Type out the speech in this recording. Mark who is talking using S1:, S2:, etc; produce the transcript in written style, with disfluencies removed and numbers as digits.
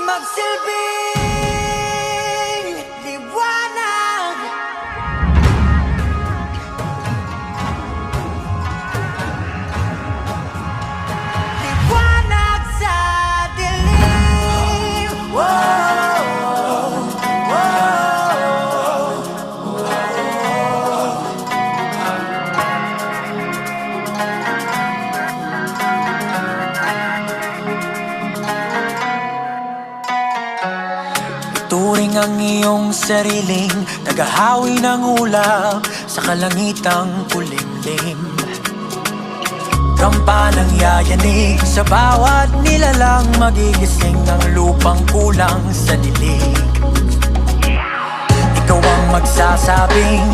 S1: magsilbing liwanag. Liwanag sa dilim. Whoa, whoa. Turing ang iyong sariling naghahawi ng ulap sa kalangitang kulimlim. Kampanang yayanig sa bawat nilalang, magigising ang lupang kulang sa dilig. Ikaw ang magsasabing